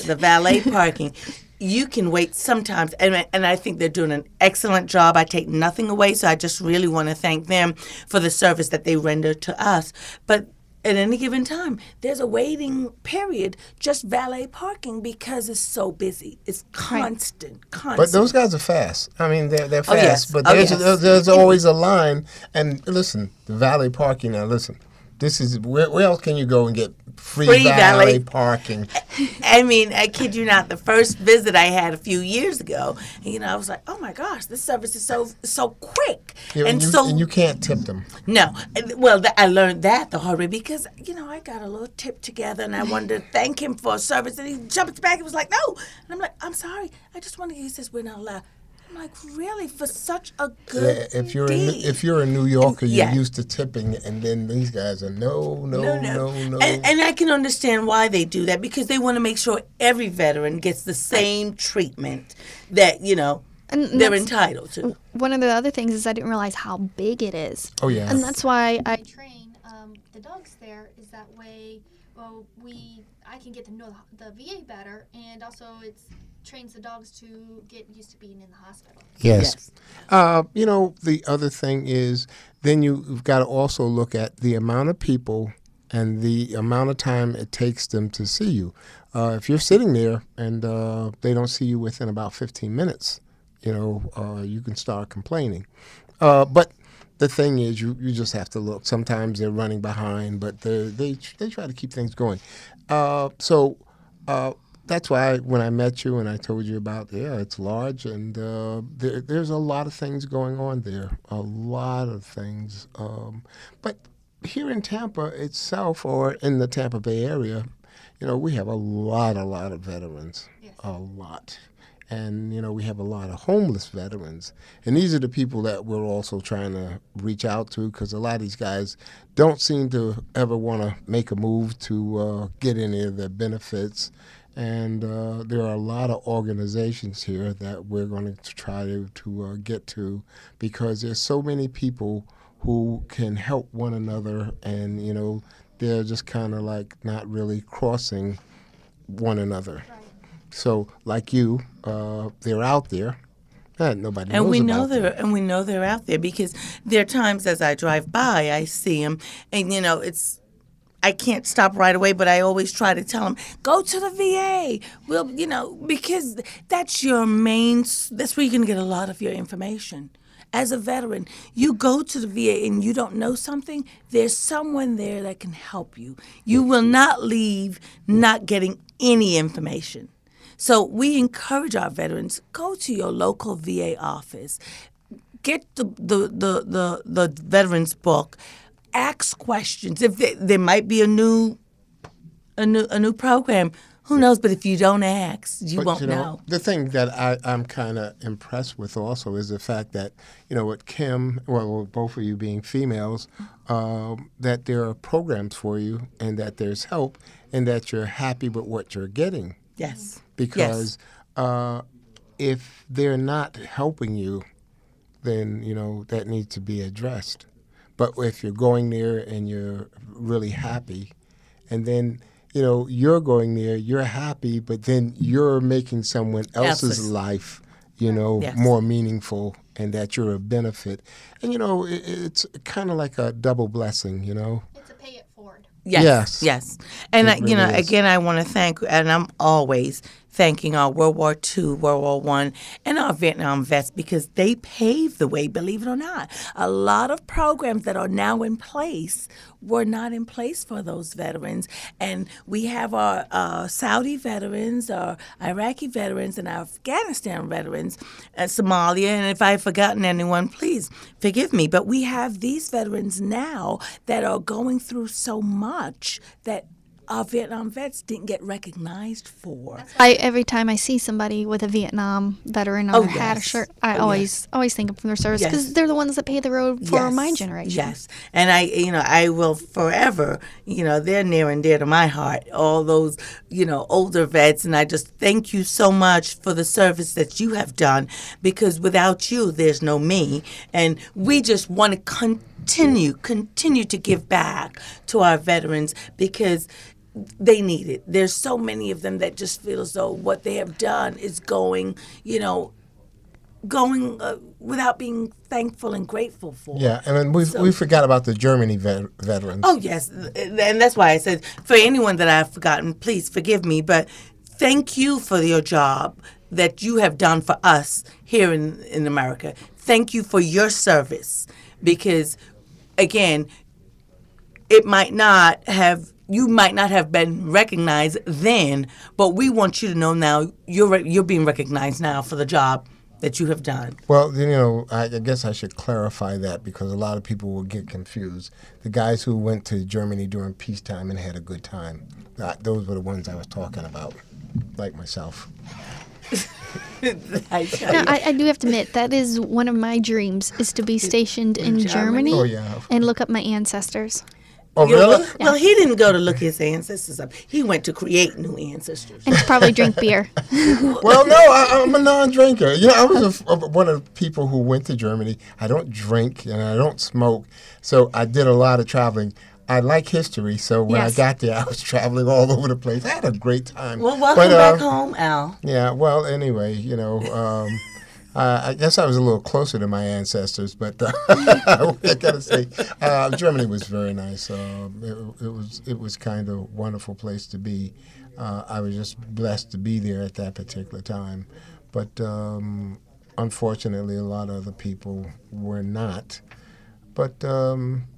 the valet parking, you can wait sometimes, and I think they're doing an excellent job. I take nothing away, so I just really want to thank them for the service that they render to us. But at any given time, there's a waiting period, just valet parking, because it's so busy. It's constant. But those guys are fast. They're fast. Yes. But there's always a line. And listen, the valet parking, now listen, this is, where else can you go and get free valet parking? I kid you not, the first visit I had a few years ago, I was like, oh my gosh, this service is so quick. Yeah, and you can't tip them. No. Well, I learned that the hard way, because, I got a little tip together and I wanted to thank him for a service, and he jumped back and was like, no. And I'm like, I'm sorry. I just want to, he says, we're not allowed. I'm like, really? For such a good if you're a New Yorker, you're used to tipping, and then these guys are no. And I can understand why they do that, because they want to make sure every veteran gets the same treatment that, they're entitled to. One of the other things is I didn't realize how big it is. Oh, yeah. And that's why I train the dogs there is that way. Well, I can get to know the VA better, and also it trains the dogs to get used to being in the hospital. Yes. The other thing is then you've got to also look at the amount of people and the amount of time it takes them to see you. If you're sitting there and they don't see you within about 15 minutes, you can start complaining. But the thing is, you just have to look. Sometimes they're running behind, but they try to keep things going. So that's why when I met you and I told you about, it's large, and there's a lot of things going on there, a lot of things. But here in Tampa itself, or in the Tampa Bay area, we have a lot of veterans, a lot. And, we have a lot of homeless veterans. And these are the people that we're also trying to reach out to, because a lot of these guys don't seem to ever want to make a move to get any of their benefits. And there are a lot of organizations here that we're going to try to get to, because there's so many people who can help one another, and, they're just kind of like not really crossing one another. Right. So, like you, they're out there. Nobody knows about them. And we know they're out there, because there are times as I drive by, I see them, and I can't stop right away, but I always try to tell them, go to the VA. Well, because that's that's where you're going to get a lot of your information. As a veteran, you go to the VA and you don't know something, there's someone there that can help you. You will not leave not getting any information. So we encourage our veterans, go to your local VA office, get the veterans book, ask questions. If there might be a new program, who knows? But if you don't ask, you won't know. The thing that I'm kind of impressed with also is the fact that, with Kim, well, both of you being females, that there are programs for you, and that there's help, and that you're happy with what you're getting. Yes. Because if they're not helping you, then, that needs to be addressed. But if you're going there and you're really happy, and then, you're going there, you're happy, but then you're making someone else's life, more meaningful, and that you're a benefit. And, it's kind of like a double blessing, It's a pay it forward. Yes. And, again, I want to thank, and I'm always thanking our World War II, World War I, and our Vietnam vets, because they paved the way, believe it or not. A lot of programs that are now in place were not in place for those veterans. And we have our Saudi veterans, our Iraqi veterans, and our Afghanistan veterans, Somalia. And if I've forgotten anyone, please forgive me. But we have these veterans now that are going through so much that our Vietnam vets didn't get recognized for. Every time I see somebody with a Vietnam veteran on their hat or shirt, I always think of their service, because they're the ones that paved the road for my generation. Yes, and I will forever, they're near and dear to my heart, all those, older vets, and I just thank you so much for the service that you have done, because without you, there's no me, and we just want to continue to give back to our veterans, because they need it. There's so many of them that just feel as though what they have done is going without being thankful and grateful for. Yeah, and then we forgot about the Germany veterans. Oh, yes, and that's why I said, for anyone that I've forgotten, please forgive me, but thank you for your job that you have done for us here in America. Thank you for your service, because, again, you might not have been recognized then, but we want you to know now you're being recognized now for the job that you have done. Well, I guess I should clarify that, because a lot of people will get confused. The guys who went to Germany during peacetime and had a good time, those were the ones I was talking about, like myself. I do have to admit, that is one of my dreams, is to be stationed in Germany and look up my ancestors. Oh, really? Well, he didn't go to look his ancestors up. He went to create new ancestors. And to probably drink beer. Well, no, I'm a non-drinker. I was one of the people who went to Germany. I don't drink and I don't smoke, so I did a lot of traveling. I like history, so when I got there, I was traveling all over the place. I had a great time. Well, welcome back home, Al. Yeah, well, anyway, I guess I was a little closer to my ancestors, but I gotta say, Germany was very nice. It was kind of a wonderful place to be. I was just blessed to be there at that particular time, but unfortunately, a lot of other people were not. But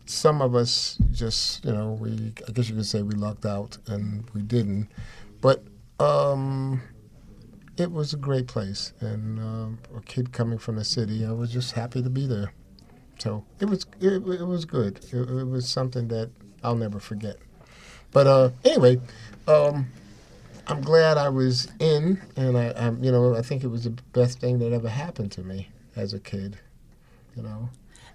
some of us just, I guess you could say we lucked out and we didn't. But it was a great place. And a kid coming from the city, I was just happy to be there. So it was good. It was something that I'll never forget. But anyway, I'm glad I was in, and I think it was the best thing that ever happened to me as a kid,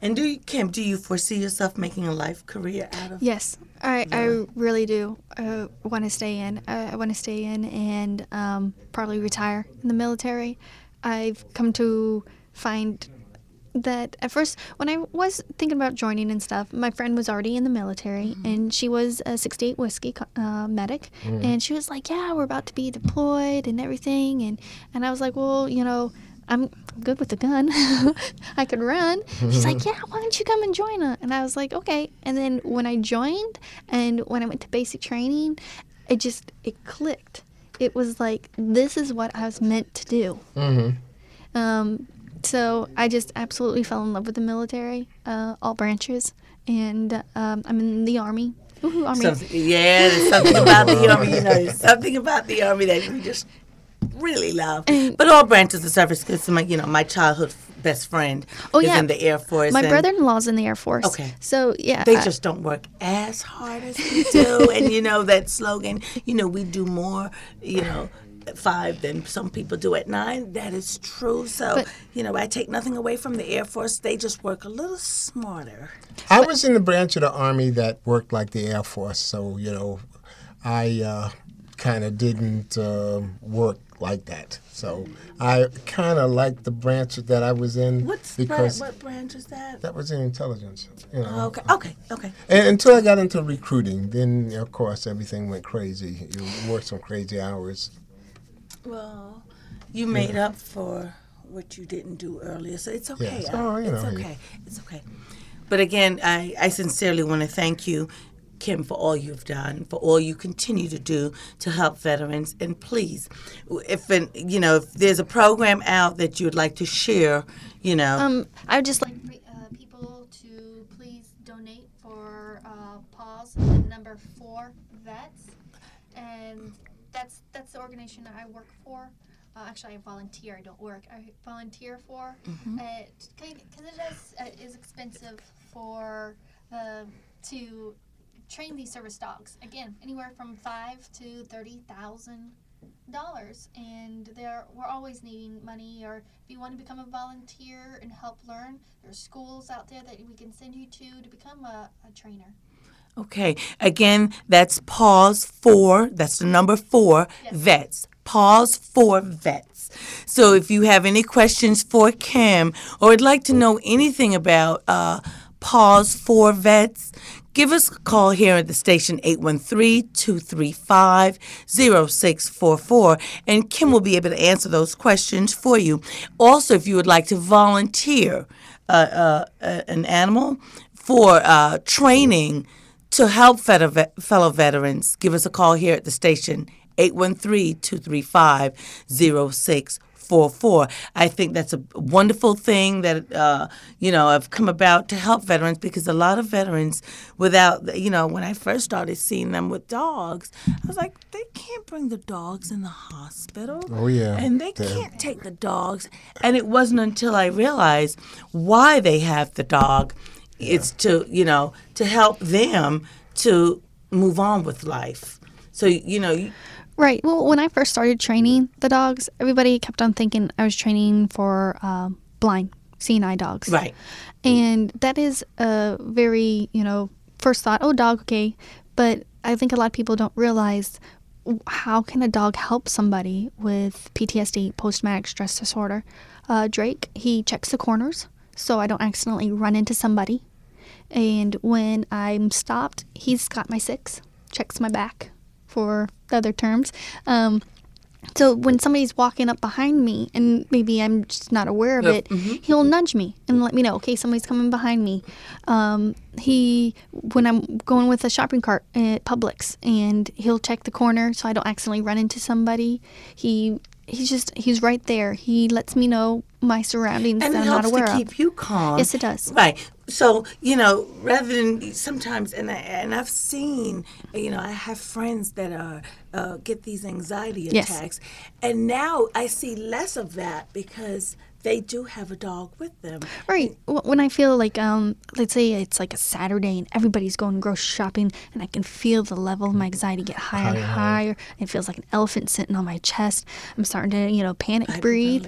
And Kim, do you foresee yourself making a life career out of? Yes, I really do. I want to stay in. I want to stay in and probably retire in the military. I've come to find that at first, when I was thinking about joining and stuff, my friend was already in the military, and she was a 68 Whiskey medic, and she was like, yeah, we're about to be deployed and everything, and I was like, well, I'm good with the gun. I could run. She's like, yeah, why don't you come and join us? And I was like, okay. And then when I joined and when I went to basic training, it clicked. It was like, this is what I was meant to do. So I just absolutely fell in love with the military, all branches. And I'm in the Army. Woohoo, Army. There's something about the Army, there's something about the Army that we just really love. But all branches of service, because my childhood best friend is in the Air Force. My brother-in-law's in the Air Force. Okay. So, yeah. They just don't work as hard as we do. And, that slogan, we do more, at 5 than some people do at 9. That is true. So, I take nothing away from the Air Force. They just work a little smarter. I was in the branch of the Army that worked like the Air Force. So, I kind of didn't work like that. So I kind of liked the branch that I was in. What branch is that? That was in intelligence. Okay. And until I got into recruiting, then of course everything went crazy. You worked some crazy hours. Well, you made up for what you didn't do earlier, so it's okay. Yes. It's okay. But again, I sincerely want to thank you, Kim, for all you've done, for all you continue to do to help veterans. And please, if there's a program out that you'd like to share, I would just like people to please donate for PAWS, the number 4 vets, and that's the organization that I work for. Actually, I volunteer. I don't work. I volunteer for because it is expensive for to train these service dogs. Again, anywhere from $5,000 to $30,000, and we're always needing money. Or if you want to become a volunteer and help learn, there's schools out there that we can send you to become a trainer. Okay. Again, that's PAWS 4. That's the number 4 vets. PAWS 4 vets. So if you have any questions for Kim or would like to know anything about PAWS 4 vets, give us a call here at the station, 813-235-0644, and Kim will be able to answer those questions for you. Also, if you would like to volunteer an animal for training to help fellow veterans, give us a call here at the station, 813-235-0644. I think that's a wonderful thing that, have come about to help veterans, because a lot of veterans without, when I first started seeing them with dogs, I was like, they can't bring the dogs in the hospital. Oh, yeah. And they can't take the dogs. And it wasn't until I realized why they have the dog. Yeah. It's to help them to move on with life. So, Right. Well, when I first started training the dogs, everybody kept on thinking I was training for blind, seeing eye dogs. Right. And that is a very, first thought, oh, dog, okay. But I think a lot of people don't realize, how can a dog help somebody with PTSD, post-traumatic stress disorder? Drake, he checks the corners so I don't accidentally run into somebody. And when I'm stopped, he's got my 6, checks my back for the other terms. So when somebody's walking up behind me and maybe I'm just not aware of it, he'll nudge me and let me know, okay, somebody's coming behind me. When I'm going with a shopping cart at Publix, and he'll check the corner so I don't accidentally run into somebody. He's right there. He lets me know my surroundings and that I'm not aware of. And it helps to keep you calm. Yes, it does. Right. So, rather than sometimes, and I've seen, I have friends that get these anxiety attacks. Yes. And now I see less of that because they do have a dog with them. Right. When I feel like, let's say it's like a Saturday and everybody's going grocery shopping, and I can feel the level of my anxiety get higher and higher. It feels like an elephant sitting on my chest. I'm starting to, panic breathe.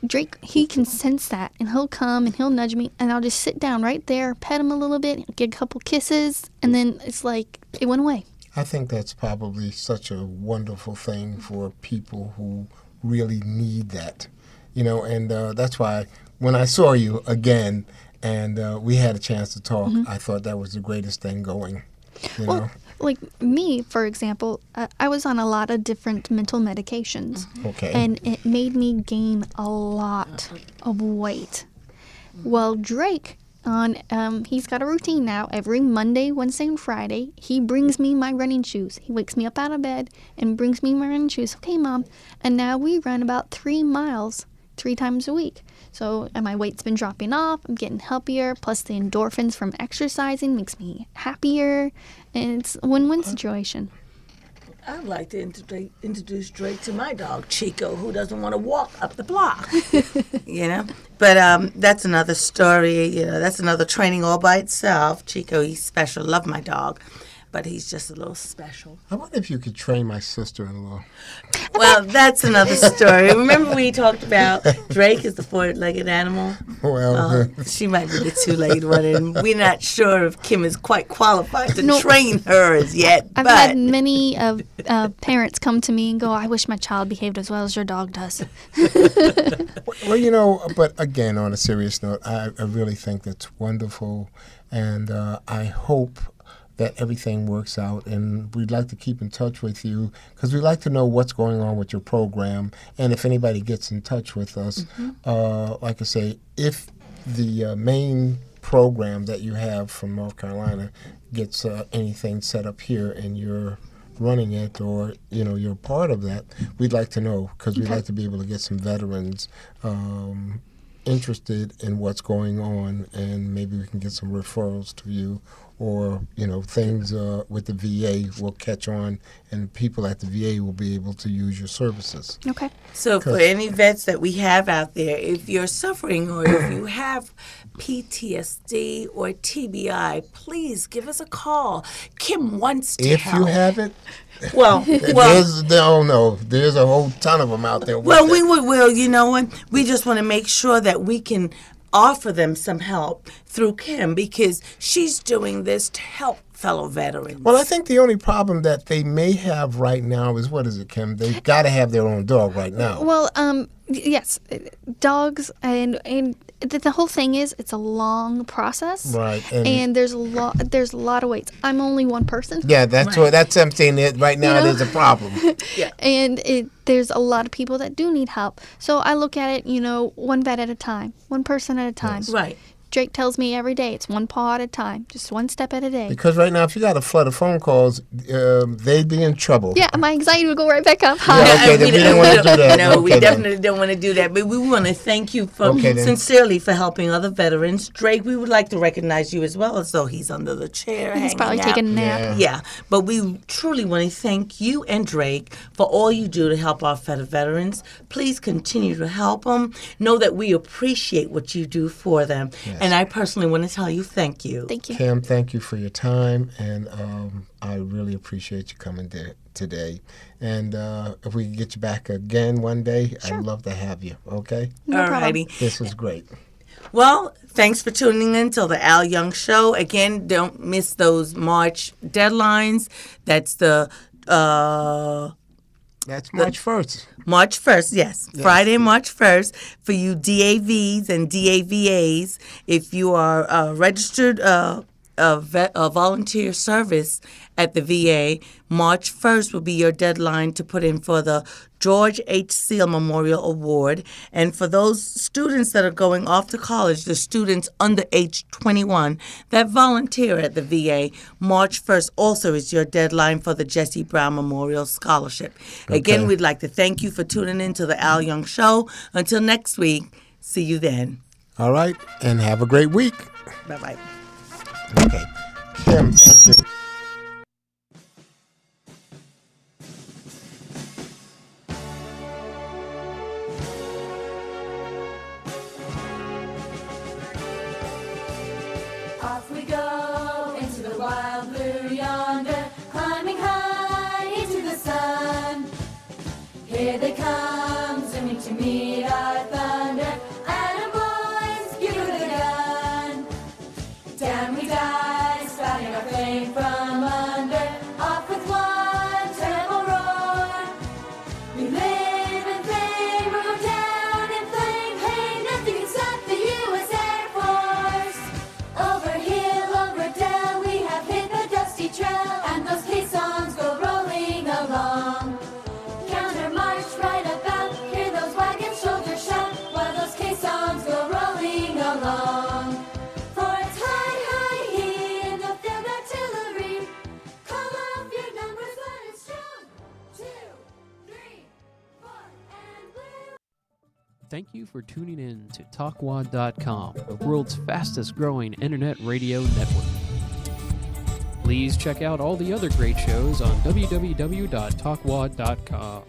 Drake, he can sense that, and he'll come and he'll nudge me, and I'll just sit down right there, pet him a little bit, get a couple kisses, and then it's like it went away. I think that's probably such a wonderful thing for people who really need that. And that's why when I saw you again and we had a chance to talk, I thought that was the greatest thing going. Well, like me, for example, I was on a lot of different mental medications. Okay. And it made me gain a lot of weight. Well, Drake, he's got a routine now. Every Monday, Wednesday, and Friday, he brings me my running shoes. He wakes me up out of bed and brings me my running shoes. Okay, Mom. And now we run about 3 miles 3 times a week. So my weight's been dropping off. I'm getting healthier. Plus the endorphins from exercising makes me happier. And it's a win-win situation. I'd like to introduce Drake to my dog, Chico, who doesn't want to walk up the block. But that's another story. That's another training all by itself. Chico, he's special. Love my dog. But he's just a little special. I wonder if you could train my sister-in-law. Well, that's another story. Remember we talked about Drake is the 4-legged animal? Well, she might be the 2-legged one, and we're not sure if Kim is quite qualified to train her as yet. I've had many parents come to me and go, I wish my child behaved as well as your dog does. Well, but again, on a serious note, I really think that's wonderful, and I hope that everything works out, and we'd like to keep in touch with you because we'd like to know what's going on with your program, and if anybody gets in touch with us, like I say, if the main program that you have from North Carolina gets anything set up here and you're running it, or you're part of that, we'd like to know because we'd like to be able to get some veterans interested in what's going on, and maybe we can get some referrals to you, or things with the VA will catch on, and people at the VA will be able to use your services. Okay. So for any vets that we have out there, if you're suffering or if you have PTSD or TBI, please give us a call. Kim wants to help. If you have it. Well, there's a whole ton of them out there. You know what? We just want to make sure that we can offer them some help through Kim, because she's doing this to help fellow veterans. Well, I think the only problem that they may have right now is, what is it, Kim? They've got to have their own dog right now. Well, yes, dogs, and the whole thing is it's a long process, right? And there's a lot of waits. I'm only one person. Yeah, that's what I'm saying. Right now, there's a problem. Yeah, and there's a lot of people that do need help. So I look at it, one vet at a time, one person at a time. Yes. Right. Drake tells me every day it's one paw at a time, just one step at a day. Because right now, if you got a flood of phone calls, they'd be in trouble. Yeah, my anxiety would go right back up. Yeah, okay, we didn't want to do that. No, we definitely don't want to do that. But we want to thank you sincerely for helping other veterans. Drake, we would like to recognize you as well, as though he's under the chair. He's probably taking a nap. Yeah, but we truly want to thank you and Drake for all you do to help our veterans. Please continue to help them. Know that we appreciate what you do for them. Yes. And I personally want to tell you thank you. Thank you. Kim, thank you for your time, and I really appreciate you coming today. And if we can get you back again one day, sure. I'd love to have you, okay? No Alrighty. This was great. Well, thanks for tuning in to the Al Young Show. Again, don't miss those March deadlines. That's the That's March 1st. March 1st, yes. Friday, March 1st, for you DAVs and DAVAs. If you are registered volunteer service at the VA, March 1st will be your deadline to put in for the George H. Seal Memorial Award. And for those students that are going off to college, the students under age 21 that volunteer at the VA, March 1st also is your deadline for the Jesse Brown Memorial Scholarship. Okay. Again, we'd like to thank you for tuning in to the Al Young Show. Until next week, see you then. All right, and have a great week. Bye-bye. Okay. Kim, thank you. Off we go into the wild blue yonder, climbing high into the sun. Here they come, zooming to meet our thunder. Atom boys, give her the gun. Down we dive, spouting our flame from under. Off with one terrible roar. We live in flame, or go down in flame. Hey, nothing can stop the U.S. Air Force. Over hill, over dell, we have hit the dusty trail, and those caissons go rolling along. Counter march right about, hear those wagons shoulders shout, while those caissons go rolling along. For it's high, high here in the field artillery. Call off your numbers, but it's strong. 2, 3, 4, and blue. Thank you for tuning in to TalkWad.com, the world's fastest growing internet radio network. Please check out all the other great shows on www.talkwad.com.